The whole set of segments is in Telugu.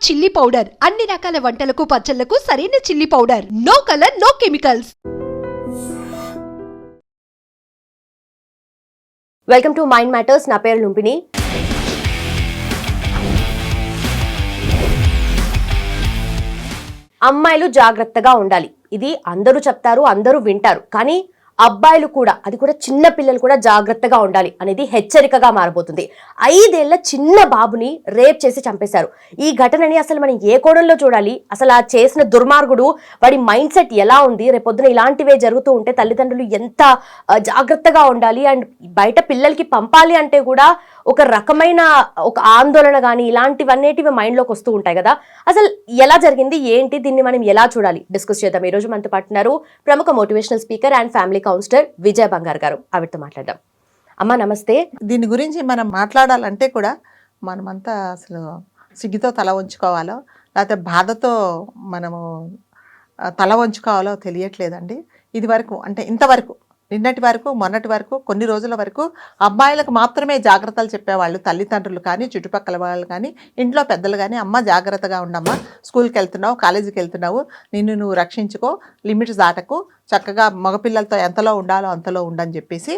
చిల్లీ పౌడర్ అన్ని రకాల వంటలకు పచ్చళ్లకు సరైన chilli powder. No colour, no chemicals. Welcome to Mind Matters. నా పేరు లుంపిని. అమ్మాయిలు జాగ్రత్తగా ఉండాలి, ఇది అందరూ చెప్తారు, అందరూ వింటారు. కానీ అబ్బాయిలు కూడా, అది కూడా చిన్న పిల్లలు కూడా జాగ్రత్తగా ఉండాలి అనేది హెచ్చరికగా మారబోతుంది. 5 ఏళ్ల చిన్న బాబుని రేప్ చేసి చంపేశారు. ఈ ఘటనని అసలు మనం ఏ కోణంలో చూడాలి? అసలు ఆ చేసిన దుర్మార్గుడు, వాడి మైండ్ సెట్ ఎలా ఉంది? రేపొద్దున ఇలాంటివే జరుగుతూ ఉంటే తల్లిదండ్రులు ఎంత జాగ్రత్తగా ఉండాలి? అండ్ బయట పిల్లలకి పంపాలి అంటే కూడా ఒక రకమైన ఒక ఆందోళన కానీ ఇలాంటివన్నిటివి మైండ్లోకి వస్తూ ఉంటాయి కదా. అసలు ఎలా జరిగింది, ఏంటి, దీన్ని మనం ఎలా చూడాలి? డిస్కస్ చేద్దాం. ఈ రోజు మనతో పాటున్నారు ప్రముఖ motivational speaker and family counsellor Vijaya Bangar గారు. ఆవిడతో మాట్లాడదాం. అమ్మా నమస్తే. దీని గురించి మనం మాట్లాడాలంటే కూడా మనమంతా అసలు సిగ్గుతో తల వంచుకోవాలో లేకపోతే బాధతో మనము తల వంచుకోవాలో తెలియట్లేదండి. ఇది వరకు అంటే ఇంతవరకు నిన్నటి వరకు మొన్నటి వరకు కొన్ని రోజుల వరకు అబ్బాయిలకు మాత్రమే జాగ్రత్తలు చెప్పేవాళ్ళు తల్లిదండ్రులు కానీ చుట్టుపక్కల వాళ్ళు కానీ ఇంట్లో పెద్దలు కానీ, అమ్మ జాగ్రత్తగా ఉండమ్మా, స్కూల్కి వెళ్తున్నావు, కాలేజీకి వెళ్తున్నావు, నిన్ను నువ్వు రక్షించుకో, లిమిట్స్ దాటకు, చక్కగా మగపిల్లలతో ఎంతలో ఉండాలో అంతలో ఉండని చెప్పేసి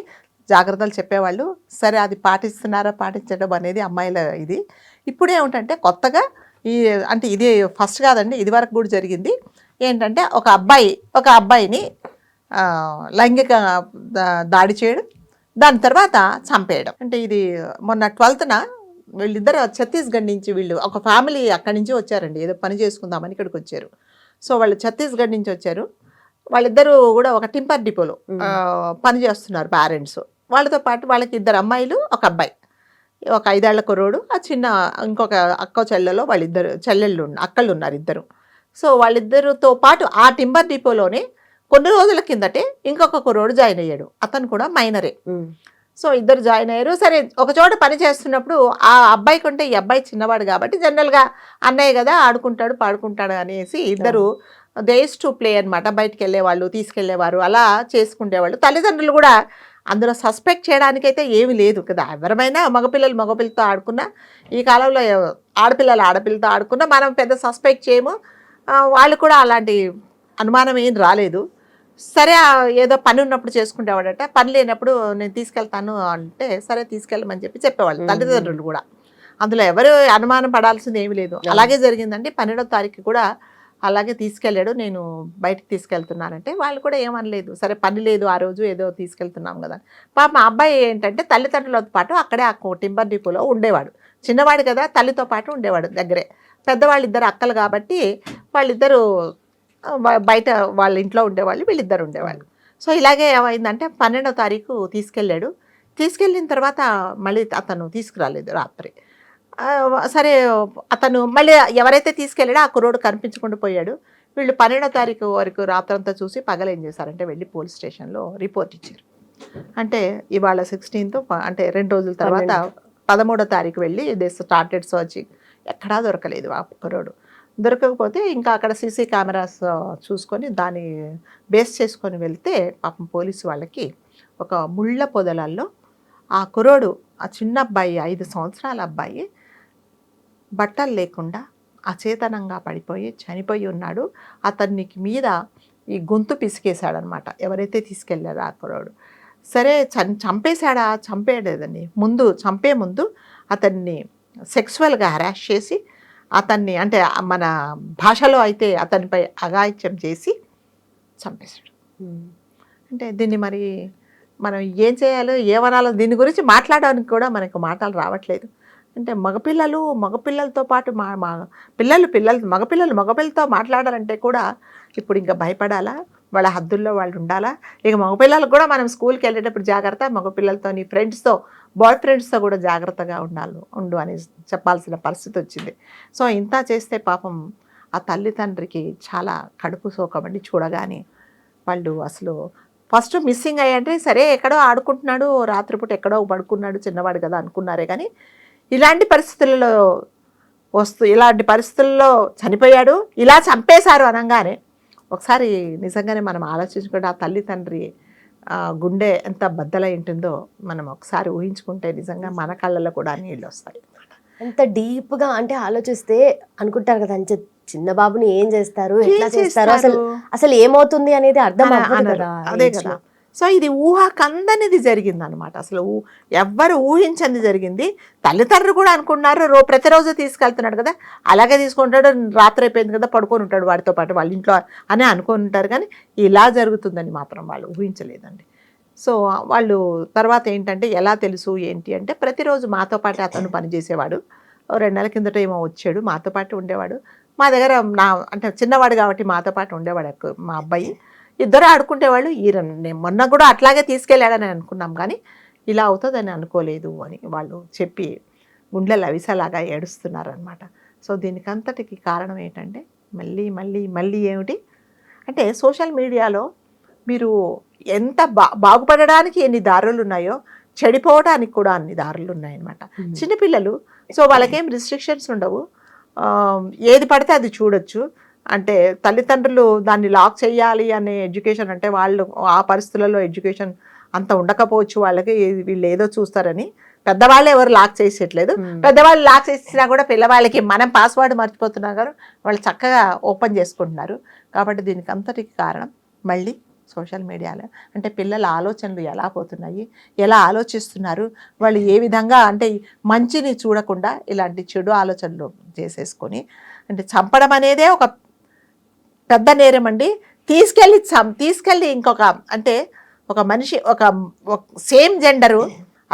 జాగ్రత్తలు చెప్పేవాళ్ళు. సరే, అది పాటిస్తున్నారా పాటించడం అనేది అమ్మాయిల ఇది. ఇప్పుడు ఏమిటంటే కొత్తగా అంటే ఇది ఫస్ట్ కాదండి, ఇది వరకు కూడా జరిగింది. ఏంటంటే ఒక అబ్బాయిని లైంగిక దాడి చేయడం, దాని తర్వాత చంపేయడం. అంటే ఇది మొన్న 12న వీళ్ళిద్దరు ఛత్తీస్గఢ్ నుంచి, వీళ్ళు ఒక ఫ్యామిలీ అక్కడి నుంచి వచ్చారండి, ఏదో పని చేసుకుందామని ఇక్కడికి వచ్చారు. సో వాళ్ళు ఛత్తీస్గఢ్ నుంచి వచ్చారు. వాళ్ళిద్దరూ కూడా ఒక టింపర్ డిపోలో పని చేస్తున్నారు పేరెంట్స్. వాళ్ళతో పాటు వాళ్ళకి 2 అమ్మాయిలు, ఒక అబ్బాయి, ఒక 5 ఏళ్ల కుర్రోడు, ఆ చిన్న ఇంకొక అక్క చెల్లెలో వాళ్ళిద్దరు అక్కళ్ళు ఉన్నారు 2. సో వాళ్ళిద్దరితో పాటు ఆ టింబర్ డిపోలోనే కొన్ని రోజుల కిందటే ఇంకొక కుర్రోడు జాయిన్ అయ్యాడు. అతను కూడా మైనరే. సో ఇద్దరు జాయిన్ అయ్యారు. సరే, ఒక చోట పని చేస్తున్నప్పుడు ఆ అబ్బాయి కంటే ఈ అబ్బాయి చిన్నవాడు కాబట్టి జనరల్గా అన్నయ్య కదా, ఆడుకుంటాడు పాడుకుంటాడు అనేసి ఇద్దరు దేస్ టు ప్లే అనమాట. బయటికి వెళ్ళేవాళ్ళు, తీసుకెళ్లేవారు, అలా చేసుకునేవాళ్ళు. తల్లిదండ్రులు కూడా అందులో సస్పెక్ట్ చేయడానికైతే ఏమీ లేదు కదా. ఎవరమైనా మగపిల్లలతో ఆడుకున్నా, ఈ కాలంలో ఆడపిల్లలతో ఆడుకున్నా మనం పెద్ద సస్పెక్ట్ చేయము. వాళ్ళు కూడా అలాంటి అనుమానం ఏం రాలేదు. సరే, ఏదో పని ఉన్నప్పుడు చేసుకుంటేవాడట, పని లేనప్పుడు నేను తీసుకెళ్తాను అంటే సరే తీసుకెళ్ళమని చెప్పేవాళ్ళు తల్లిదండ్రులు కూడా. అందులో ఎవరు అనుమానం పడాల్సింది ఏమీ లేదు. అలాగే జరిగిందండి. 12వ తారీఖు కూడా అలాగే తీసుకెళ్ళాడు. నేను బయటకు తీసుకెళ్తున్నానంటే వాళ్ళు కూడా ఏమనలేదు. సరే, పని లేదు ఆ రోజు, ఏదో తీసుకెళ్తున్నాం కదా. పాప మా అబ్బాయి ఏంటంటే తల్లిదండ్రులతో పాటు అక్కడే ఆ టింబర్ డిపోలో ఉండేవాడు. చిన్నవాడు కదా, తల్లితో పాటు ఉండేవాడు దగ్గరే. పెద్దవాళ్ళు 2 అక్కలు కాబట్టి వాళ్ళిద్దరూ బయట వాళ్ళ ఇంట్లో ఉండేవాళ్ళు, వీళ్ళిద్దరు ఉండేవాళ్ళు. సో ఇలాగే ఏమైందంటే 12వ తారీఖు తీసుకెళ్ళాడు. తీసుకెళ్ళిన తర్వాత మళ్ళీ అతను తీసుకురాలేదు రాత్రి. సరే, అతను మళ్ళీ ఎవరైతే తీసుకెళ్ళాడో ఆ కుర్రోడు కనిపించకుండా పోయాడు. వీళ్ళు 12వ తారీఖు వరకు రాత్రంతా చూసి పగలేం చేశారంటే వెళ్ళి పోలీస్ స్టేషన్లో రిపోర్ట్ ఇచ్చారు. అంటే ఇవాళ 16th, అంటే 2 రోజుల తర్వాత 13వ తారీఖు వెళ్ళి దే స్టార్టెడ్ సర్చింగ్. ఎక్కడా దొరకలేదు ఆ కుర్రోడు. దొరకకపోతే ఇంకా అక్కడ సీసీ కెమెరాస్ చూసుకొని దాన్ని బేస్ చేసుకొని వెళ్తే పాపం పోలీసు వాళ్ళకి ఒక ముళ్ళ పొదలల్లో ఆ కుర్రోడు, ఆ చిన్న అబ్బాయి, 5 సంవత్సరాల అబ్బాయి బట్టలు లేకుండా అచేతనంగా పడిపోయి చనిపోయి ఉన్నాడు. అతనికి మీద ఈ గొంతు పిసికేశాడనమాట ఎవరైతే తీసుకెళ్ళారో ఆ కుర్రోడు. సరే, చంపేశాడా? చంపేయలేదండి. చంపే ముందు అతన్ని సెక్సువల్గా హరాస్ చేసి, అతన్ని అంటే మన భాషలో అయితే అతనిపై అఘాయిత్యం చేసి చంపేశాడు. అంటే దీన్ని మరి మనం ఏం చేయాలో, ఏమనాలో, దీని గురించి మాట్లాడడానికి కూడా మనకు మాటలు రావట్లేదు. అంటే మగపిల్లలతో పాటు మగపిల్లలతో మాట్లాడాలంటే కూడా ఇప్పుడు ఇంకా భయపడాలా? వాళ్ళ హద్దుల్లో వాళ్ళు ఉండాలా? ఇక మగపిల్లలకు కూడా మనం స్కూల్కి వెళ్ళేటప్పుడు జాగ్రత్త, మగపిల్లలతో నీ ఫ్రెండ్స్తో, బాయ్ ఫ్రెండ్స్తో కూడా జాగ్రత్తగా ఉండు అని చెప్పాల్సిన పరిస్థితి వచ్చింది. సో ఇంత చేస్తే పాపం ఆ తల్లిదండ్రికి చాలా కడుపు సోకమండి చూడగానే. వాళ్ళు అసలు ఫస్ట్ మిస్సింగ్ అయ్యంటే సరే, ఎక్కడో ఆడుకుంటున్నాడు, రాత్రిపూట ఎక్కడో పడుకున్నాడు, చిన్నవాడు కదా అనుకున్నారే. కానీ ఇలాంటి పరిస్థితుల్లో చనిపోయాడు, ఇలా చంపేశారు అనగానే ఒకసారి నిజంగానే మనం ఆలోచించుకుంటే ఆ తల్లిదండ్రి గుండె ఎంత బద్దలై ఉంటుందో మనం ఒకసారి ఊహించుకుంటే నిజంగా మన కళ్ళల్లో కూడా నీళ్ళు వస్తాయి. అంత డీప్ గా అంటే ఆలోచిస్తే అనుకుంటారు కదా, అంతే చిన్న బాబుని ఏం చేస్తారు, ఎట్లా చేస్తారు, అసలు ఏమవుతుంది అనేది అర్థం అవ్వదు కదా. అదే కదా. సో ఇది ఊహాకందనిది జరిగింది అనమాట. అసలు ఎవ్వరు ఊహించింది జరిగింది. తల్లిదండ్రులు కూడా అనుకున్నారు ప్రతిరోజు తీసుకెళ్తున్నాడు కదా, అలాగే తీసుకుంటాడు, రాత్రి అయిపోయింది కదా పడుకొని ఉంటాడు వాడితో పాటు వాళ్ళ ఇంట్లో అని అనుకుని ఉంటారు. కానీ ఇలా జరుగుతుందని మాత్రం వాళ్ళు ఊహించలేదండి. సో వాళ్ళు తర్వాత ఏంటంటే ఎలా తెలుసు ఏంటి అంటే, ప్రతిరోజు మాతో పాటు అతను పనిచేసేవాడు. 2 నెలల కిందట ఏమో వచ్చాడు, మాతో పాటు ఉండేవాడు. మా దగ్గర అంటే చిన్నవాడు కాబట్టి మాతో పాటు ఉండేవాడు మా అబ్బాయి. ఇద్దరు ఆడుకుంటేవాళ్ళు. మొన్న కూడా అట్లాగే తీసుకెళ్ళాడని అనుకున్నాం, కానీ ఇలా అవుతుందని అనుకోలేదు అని వాళ్ళు చెప్పి గుండెలు అవిసలాగా ఏడుస్తున్నారనమాట. సో దీనికంతటికి కారణం ఏంటంటే మళ్ళీ మళ్ళీ మళ్ళీ ఏమిటి అంటే, సోషల్ మీడియాలో మీరు ఎంత బాగుపడడానికి ఎన్ని దారులు ఉన్నాయో, చెడిపోవడానికి కూడా అన్ని దారులు ఉన్నాయన్నమాట. చిన్నపిల్లలు, సో వాళ్ళకేం రిస్ట్రిక్షన్స్ ఉండవు, ఏది పడితే అది చూడొచ్చు. అంటే తల్లిదండ్రులు దాన్ని లాక్ చేయాలి అనే ఎడ్యుకేషన్, అంటే వాళ్ళు ఆ పరిస్థితులలో ఎడ్యుకేషన్ అంత ఉండకపోవచ్చు వాళ్ళకి, వీళ్ళు ఏదో చూస్తారని పెద్దవాళ్ళు ఎవరు లాక్ చేసేయట్లేదు. పెద్దవాళ్ళు లాక్ చేసినా కూడా పిల్లవాళ్ళకి మనం పాస్వర్డ్ మర్చిపోతున్నాం కానీ వాళ్ళు చక్కగా ఓపెన్ చేసుకుంటున్నారు. కాబట్టి దీనికి అంతటికి కారణం మళ్ళీ సోషల్ మీడియాలో. అంటే పిల్లల ఆలోచనలు ఎలా పోతున్నాయి, ఎలా ఆలోచిస్తున్నారు, వాళ్ళు ఏ విధంగా అంటే మంచిని చూడకుండా ఇలాంటి చెడు ఆలోచనలు చేసేసుకొని, అంటే చంపడం అనేదే ఒక పెద్ద నేరం అండి. తీసుకెళ్ళి ఇంకొక అంటే ఒక మనిషి ఒక సేమ్ జెండరు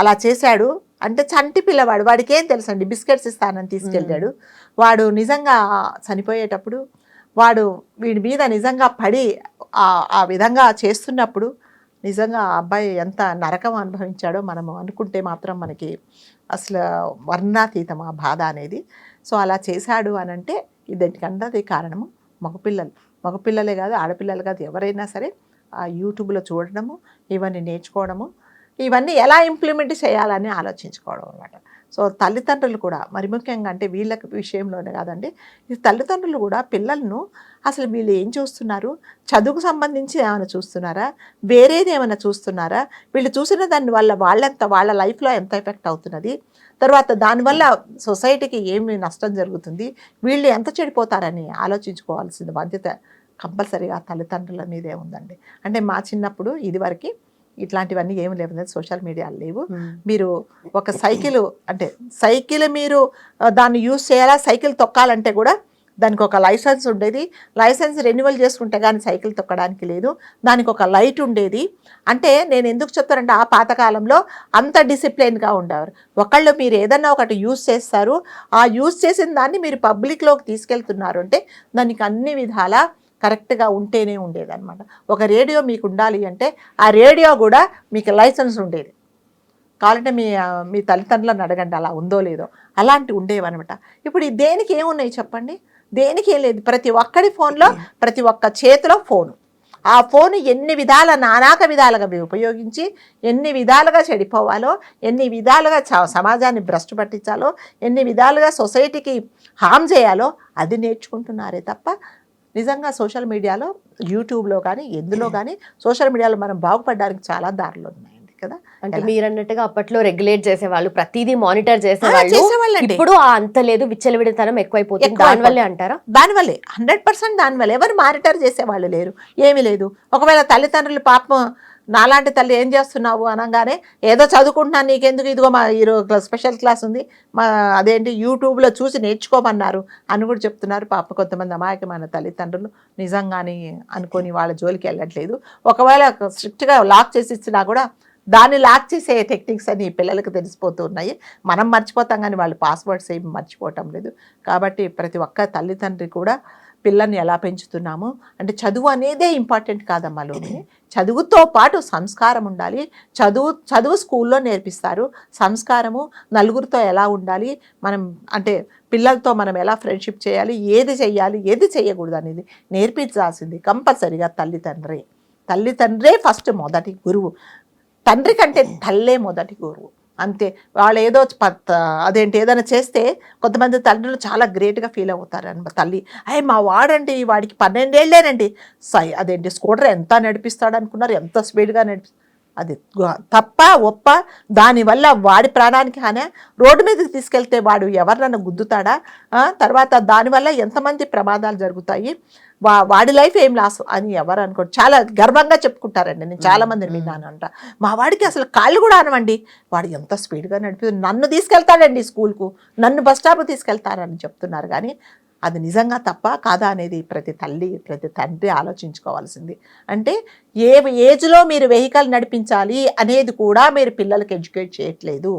అలా చేశాడు అంటే చంటి పిల్లవాడు, వాడికి ఏం తెలుసండి, బిస్కెట్స్ ఇస్తానని తీసుకెళ్ళాడు. వాడు నిజంగా చనిపోయేటప్పుడు వాడు వీడి మీద నిజంగా పడి ఆ విధంగా చేస్తున్నప్పుడు నిజంగా ఆ అబ్బాయి ఎంత నరకం అనుభవించాడో మనము అనుకుంటే మాత్రం మనకి అసలు వర్ణాతీతం ఆ బాధ అనేది. సో అలా చేశాడు అని అంటే ఇదేంటికంటే కారణము మగపిల్లలే కాదు, ఆడపిల్లలు కాదు, ఎవరైనా సరే ఆ యూట్యూబ్లో చూడడము, ఇవన్నీ నేర్చుకోవడము, ఇవన్నీ ఎలా ఇంప్లిమెంట్ చేయాలని ఆలోచించుకోవడం అన్నమాట. సో తల్లిదండ్రులు కూడా మరి ముఖ్యంగా అంటే వీళ్ళకి విషయంలోనే కాదండి, ఈ తల్లిదండ్రులు కూడా పిల్లలను అసలు వీళ్ళు ఏం చూస్తున్నారు, చదువుకు సంబంధించి ఏమైనా చూస్తున్నారా, వేరేది ఏమైనా చూస్తున్నారా, వీళ్ళు చూసిన దాని వల్ల వాళ్ళ లైఫ్లో ఎంత ఎఫెక్ట్ అవుతున్నది, తర్వాత దానివల్ల సొసైటీకి ఏమి నష్టం జరుగుతుంది, వీళ్ళు ఎంత చెడిపోతారని ఆలోచించుకోవాల్సిన బాధ్యత కంపల్సరీగా తల్లిదండ్రుల మీదే ఉందండి. అంటే మా చిన్నప్పుడు ఇదివరకు ఇట్లాంటివన్నీ ఏమి లేవు, సోషల్ మీడియాలు లేవు. మీరు ఒక సైకిల్ మీరు దాన్ని యూజ్ చేయాలా, సైకిల్ తొక్కాలంటే కూడా దానికి ఒక లైసెన్స్ ఉండేది. లైసెన్స్ రెన్యువల్ చేసుకుంటే కానీ సైకిల్ తొక్కడానికి లేదు. దానికి ఒక లైట్ ఉండేది. అంటే నేను ఎందుకు చెప్తానంటే ఆ పాతకాలంలో అంత డిసిప్లిన్గా ఉండేవారు. ఒకళ్ళు మీరు ఏదన్నా ఒకటి యూజ్ చేస్తారు, ఆ యూజ్ చేసిన దాన్ని మీరు పబ్లిక్లోకి తీసుకెళ్తున్నారు అంటే దానికి అన్ని విధాలా కరెక్ట్గా ఉంటేనే ఉండేదన్నమాట. ఒక రేడియో మీకు ఉండాలి అంటే ఆ రేడియో కూడా మీకు లైసెన్స్ ఉండేది. కావాలంటే మీ తల్లిదండ్రులను అడగండి అలా ఉందో లేదో, అలాంటివి ఉండేవన్నమాట. ఇప్పుడు దేనికి ఏమున్నాయి చెప్పండి, దేనికి ఏం లేదు. ప్రతి ఒక్కడి ఫోన్లో, ప్రతి ఒక్క చేతిలో ఫోను. ఆ ఫోను ఎన్ని విధాల నానాక విధాలుగా ఉపయోగించి ఎన్ని విధాలుగా చెడిపోవాలో, ఎన్ని విధాలుగా సమాజాన్ని భ్రష్టు పట్టించాలో, ఎన్ని విధాలుగా సొసైటీకి హామ్ చేయాలో అది నేర్చుకుంటున్నారే తప్ప నిజంగా సోషల్ మీడియాలో, యూట్యూబ్లో కానీ ఎందులో కానీ సోషల్ మీడియాలో మనం బాగుపడడానికి చాలా దారులు ఉన్నాయండి కదా. అంటే మీరు అన్నట్టుగా అప్పట్లో రెగ్యులేట్ చేసేవాళ్ళు, ప్రతిదీ మానిటర్ చేసేవాళ్ళు. ఇప్పుడు అంత లేదు, విచ్చలవిడితనం ఎక్కువైపోతుంది. దానివల్లే అంటారా? దానివల్లే, 100% దానివల్ల. ఎవరు మానిటర్ చేసేవాళ్ళు లేరు, ఏమీ లేదు. ఒకవేళ తల్లిదండ్రులు పాపం నాలాంటి తల్లి ఏం చేస్తున్నావు అనగానే ఏదో చదువుకుంటున్నాను నీకెందుకు, ఇదిగో మా ఈరోజు స్పెషల్ క్లాస్ ఉంది, మా అదేంటి యూట్యూబ్లో చూసి నేర్చుకోమన్నారు అని కూడా చెప్తున్నారు. పాప కొంతమంది అమాయకమైన తల్లిదండ్రులు నిజంగానే అనుకొని వాళ్ళ జోలికి వెళ్ళట్లేదు. ఒకవేళ స్ట్రిక్ట్గా లాక్ చేసి ఇచ్చినా కూడా దాన్ని లాక్ చేసే టెక్నిక్స్ అని పిల్లలకు తెలిసిపోతున్నాయి. మనం మర్చిపోతాం కానీ వాళ్ళు పాస్వర్డ్స్ ఏమి మర్చిపోవటం లేదు. కాబట్టి ప్రతి ఒక్క తల్లిదండ్రి కూడా పిల్లల్ని ఎలా పెంచుతున్నాము అంటే చదువు అనేదే ఇంపార్టెంట్ కాదమ్మా. చదువుతో పాటు సంస్కారం ఉండాలి. చదువు స్కూల్లో నేర్పిస్తారు. సంస్కారము, నలుగురితో ఎలా ఉండాలి, మనం అంటే పిల్లలతో మనం ఎలా ఫ్రెండ్షిప్ చేయాలి, ఏది చెయ్యాలి ఏది చేయకూడదు అనేది నేర్పించాల్సింది కంపల్సరీగా తల్లిదండ్రే ఫస్ట్ మొదటి గురువు. తండ్రి కంటే తల్లే మొదటి గురువు. అంతే. వాళ్ళు ఏదో ఏదైనా చేస్తే కొంతమంది తండ్రులు చాలా గ్రేట్గా ఫీల్ అవుతారు అనమాట. తల్లి మా వాడండి, వాడికి 12 ఏళ్ళేనండి, స్కూటర్ ఎంత నడిపిస్తాడు అనుకున్నారు, ఎంత స్పీడ్గా అది తప్ప ఒప్ప, దానివల్ల వాడి ప్రాణానికి హాని. రోడ్డు మీదకి తీసుకెళ్తే వాడు ఎవరినన్నా గుద్దుతాడా? తర్వాత దానివల్ల ఎంతమంది ప్రమాదాలు జరుగుతాయి, వాడి లైఫ్ ఏం లాస్ అని ఎవరు అనుకోరు. చాలా గర్వంగా చెప్పుకుంటారండి. నేను చాలా మందిని విన్నాను అంట, మా వాడికి అసలు కాళ్ళు కూడా అనవండి, వాడు ఎంత స్పీడ్గా నడిపి నన్ను తీసుకెళ్తాడండి స్కూల్కు, నన్ను బస్ స్టాప్కి తీసుకెళ్తారని చెప్తున్నారు. కానీ అది నిజంగా తప్ప కాదా అనేది ప్రతి తల్లి ప్రతి తండ్రి ఆలోచించుకోవాల్సింది. అంటే ఏ ఏజ్లో మీరు వెహికల్ నడిపించాలి అనేది కూడా మీరు పిల్లలకి ఎడ్యుకేట్ చేయట్లేదు.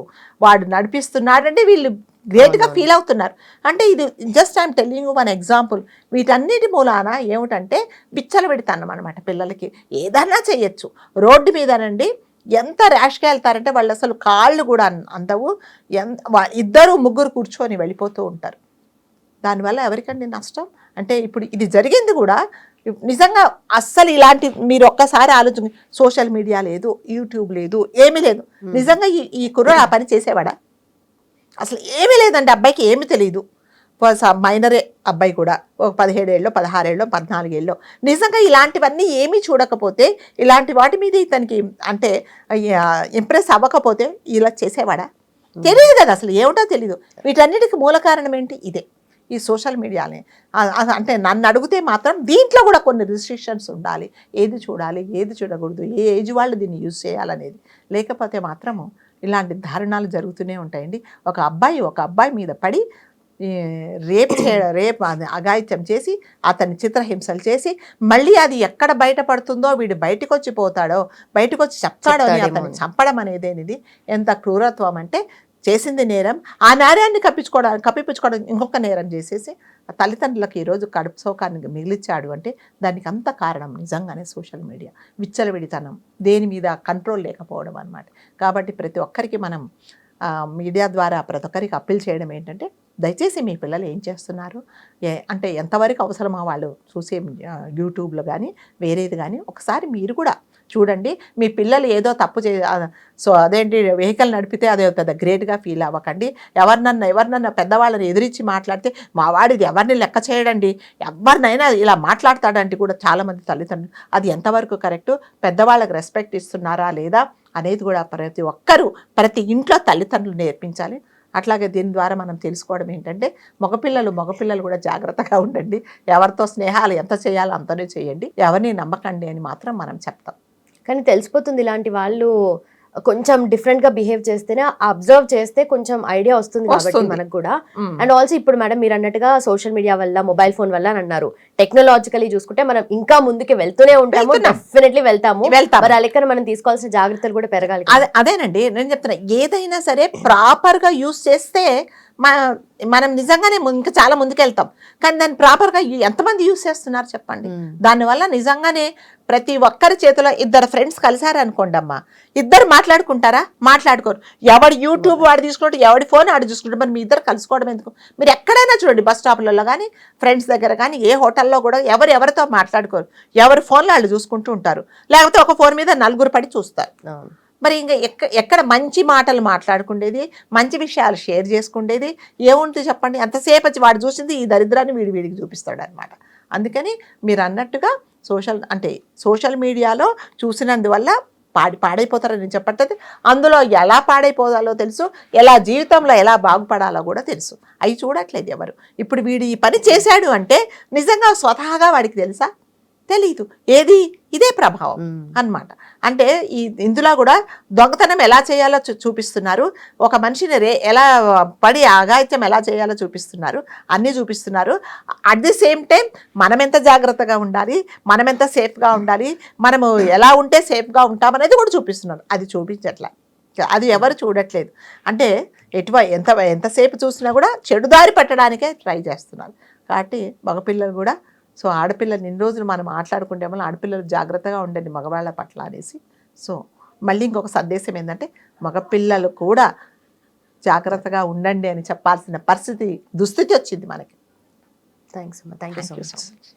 వాడు నడిపిస్తున్నాడంటే వీళ్ళు గ్రేట్గా ఫీల్ అవుతున్నారు. అంటే ఇది just I'm telling you one example. వీటన్నిటి మూలాన ఏమిటంటే విచ్చలబెడతాను అనమాట. పిల్లలకి ఏదన్నా చేయొచ్చు. రోడ్డు మీదనండి ఎంత ర్యాష్గా వెళ్తారంటే వాళ్ళు అసలు కాళ్ళు కూడా అందవు. ఇద్దరు ముగ్గురు కూర్చొని వెళ్ళిపోతూ ఉంటారు. దానివల్ల ఎవరికండి నష్టం? అంటే ఇప్పుడు ఇది జరిగింది కూడా నిజంగా అస్సలు ఇలాంటి మీరు ఒక్కసారి ఆలోచించి, సోషల్ మీడియా లేదు, యూట్యూబ్ లేదు, ఏమీ లేదు. నిజంగా ఈ కుర్రాడు ఆ పని చేసేవాడా? అసలు ఏమీ లేదండి. అబ్బాయికి ఏమీ తెలియదు. మైనరే అబ్బాయి కూడా, ఒక 17 ఏళ్ళో 16 ఏళ్ళో 14 ఏళ్ళో. నిజంగా ఇలాంటివన్నీ ఏమీ చూడకపోతే, ఇలాంటి వాటి మీద ఇతనికి అంటే ఇంప్రెస్ అవ్వకపోతే ఇలా చేసేవాడా? తెలియదు కదా, అసలు ఏమిటో తెలియదు. వీటన్నిటికి మూల కారణం ఏంటి? ఇదే ఈ సోషల్ మీడియానే. అంటే నన్ను అడిగితే మాత్రం దీంట్లో కూడా కొన్ని రిస్ట్రిక్షన్స్ ఉండాలి. ఏది చూడాలి, ఏది చూడకూడదు, ఏ ఏజ్ వాళ్ళు దీన్ని యూజ్ చేయాలనేది. లేకపోతే మాత్రము ఇలాంటి దారుణాలు జరుగుతూనే ఉంటాయండి. ఒక అబ్బాయి మీద పడి రేప్ అఘాయిత్యం చేసి అతన్ని చిత్రహింసలు చేసి మళ్ళీ అది ఎక్కడ బయటపడుతుందో, వీడు బయటకు వచ్చి పోతాడో, బయటకు వచ్చి చెప్తాడో అని అతన్ని చంపడం అనేది ఎంత క్రూరత్వం అంటే, చేసింది నేరం, ఆ నేరాన్ని కప్పిపుచ్చుకోవడం ఇంకొక నేరం చేసేసి తల్లిదండ్రులకు ఈరోజు కడుపు సోకాన్ని మిగిలిచ్చాడు. అంటే దానికి అంత కారణం నిజంగానే సోషల్ మీడియా. విచ్చలవిడితనం, దేని మీద కంట్రోల్ లేకపోవడం అన్నమాట. కాబట్టి ప్రతి ఒక్కరికి మనం మీడియా ద్వారా ప్రతి ఒక్కరికి అప్పీల్ చేయడం ఏంటంటే, దయచేసి మీ పిల్లలు ఏం చేస్తున్నారు, అంటే ఎంతవరకు అవసరమో వాళ్ళు చూసే యూట్యూబ్లో కానీ వేరేది కానీ ఒకసారి మీరు కూడా చూడండి. మీ పిల్లలు ఏదో తప్పు సో అదేంటి వెహికల్ నడిపితే అదే పెద్ద గ్రేట్గా ఫీల్ అవ్వకండి. ఎవరినన్నా పెద్దవాళ్ళని ఎదిరించి మాట్లాడితే, మా వాడిది ఎవరిని లెక్క చేయడండి, ఎవరినైనా ఇలా మాట్లాడతాడంటే కూడా చాలామంది తల్లిదండ్రులు, అది ఎంతవరకు కరెక్టు, పెద్దవాళ్ళకి రెస్పెక్ట్ ఇస్తున్నారా లేదా అనేది కూడా ప్రతి ఒక్కరూ ప్రతి ఇంట్లో తల్లిదండ్రులు నేర్పించాలి. అట్లాగే దీని ద్వారా మనం తెలుసుకోవడం ఏంటంటే, మగపిల్లలు కూడా జాగ్రత్తగా ఉండండి. ఎవరితో స్నేహాలు ఎంత చేయాలో అంతనే చేయండి, ఎవరిని నమ్మకండి అని మాత్రం మనం చెప్తాం. కానీ తెలిసిపోతుంది ఇలాంటి వాళ్ళు కొంచెం డిఫరెంట్ గా బిహేవ్ చేస్తేనే, అబ్జర్వ్ చేస్తే కొంచెం ఐడియా వస్తుంది కాబట్టి మనకు కూడా. అండ్ ఆల్సో ఇప్పుడు మేడం మీరు అన్నట్టుగా సోషల్ మీడియా వల్ల, మొబైల్ ఫోన్ వల్ల అని అన్నారు, టెక్నాలజికలీ చూసుకుంటే మనం ఇంకా ముందుకి వెళ్తూనే ఉంటాము, డెఫినెట్లీ వెళ్తాము. మరి ఆ లెక్కన మనం తీసుకోవాల్సిన జాగ్రత్తలు కూడా పెరగాలి. అదేనండి నేను చెప్తున్నా, ఏదైనా సరే ప్రాపర్ గా యూజ్ చేస్తే మనం నిజంగానే ఇంకా చాలా ముందుకెళ్తాం. కానీ దాన్ని ప్రాపర్గా ఎంతమంది యూజ్ చేస్తున్నారు చెప్పండి. దానివల్ల నిజంగానే ప్రతి ఒక్కరి చేతిలో ఇద్దరు ఫ్రెండ్స్ కలిసారనుకోండి అమ్మా, ఇద్దరు మాట్లాడుకుంటారా? మాట్లాడుకోరు. ఎవడు యూట్యూబ్ వాడు తీసుకుంటాడు, ఎవడి ఫోన్ ఆడు చూసుకుంటాడు. మరి మీ ఇద్దరు కలుసుకోవడం ఎందుకు? మీరు ఎక్కడైనా చూడండి, బస్ స్టాప్లలో కానీ, ఫ్రెండ్స్ దగ్గర కానీ, ఏ హోటల్లో కూడా ఎవరితో మాట్లాడుకోరు. ఎవరి ఫోన్లో వాళ్ళు చూసుకుంటూ ఉంటారు. లేకపోతే ఒక ఫోన్ మీద నలుగురు పడి చూస్తారు. మరి ఇంకా ఎక్కడ మంచి మాటలు మాట్లాడుకుండేది, మంచి విషయాలు షేర్ చేసుకుండేది ఏముంటుంది చెప్పండి? అంతసేపు వచ్చి వాడు చూసింది ఈ దరిద్రాన్ని వీడికి చూపిస్తాడు అనమాట. అందుకని మీరు అన్నట్టుగా సోషల్ మీడియాలో చూసినందువల్ల పాడైపోతారని చెప్పట్లేదు. అందులో ఎలా పాడైపోవాలో తెలుసు, ఎలా జీవితంలో ఎలా బాగుపడాలో కూడా తెలుసు. అవి చూడట్లేదు ఎవరు. ఇప్పుడు వీడు ఈ పని చేశాడు అంటే నిజంగా స్వతహాగా వాడికి తెలుసా? తెలీదు. ఏది? ఇదే ప్రభావం అన్నమాట. అంటే ఇందులో కూడా దొంగతనం ఎలా చేయాలో చూపిస్తున్నారు, ఒక మనిషిని ఎలా పడి అఘాయిత్యం ఎలా చేయాలో చూపిస్తున్నారు, అన్నీ చూపిస్తున్నారు. అట్ ది సేమ్ టైం మనం ఎంత జాగ్రత్తగా ఉండాలి, మనం ఎంత సేఫ్గా ఉండాలి, మనము ఎలా ఉంటే సేఫ్గా ఉంటామనేది కూడా చూపిస్తున్నారు. అది చూపించట్లే, అది ఎవరు చూడట్లేదు. అంటే ఎంతసేపు చూసినా కూడా చెడుదారి పెట్టడానికే ట్రై చేస్తున్నారు. కాబట్టి మగపిల్లలు కూడా, సో ఆడపిల్లలు ఇన్ని రోజులు మనం మాట్లాడుకుంటే వల్ల ఆడపిల్లలు జాగ్రత్తగా ఉండండి మగవాళ్ళ పట్ల అనేసి. సో మళ్ళీ ఇంకొక సందేశం ఏంటంటే, మగపిల్లలు కూడా జాగ్రత్తగా ఉండండి అని చెప్పాల్సిన దుస్థితి వచ్చింది మనకి. థ్యాంక్స్ అమ్మా, థ్యాంక్ యూ సో మచ్.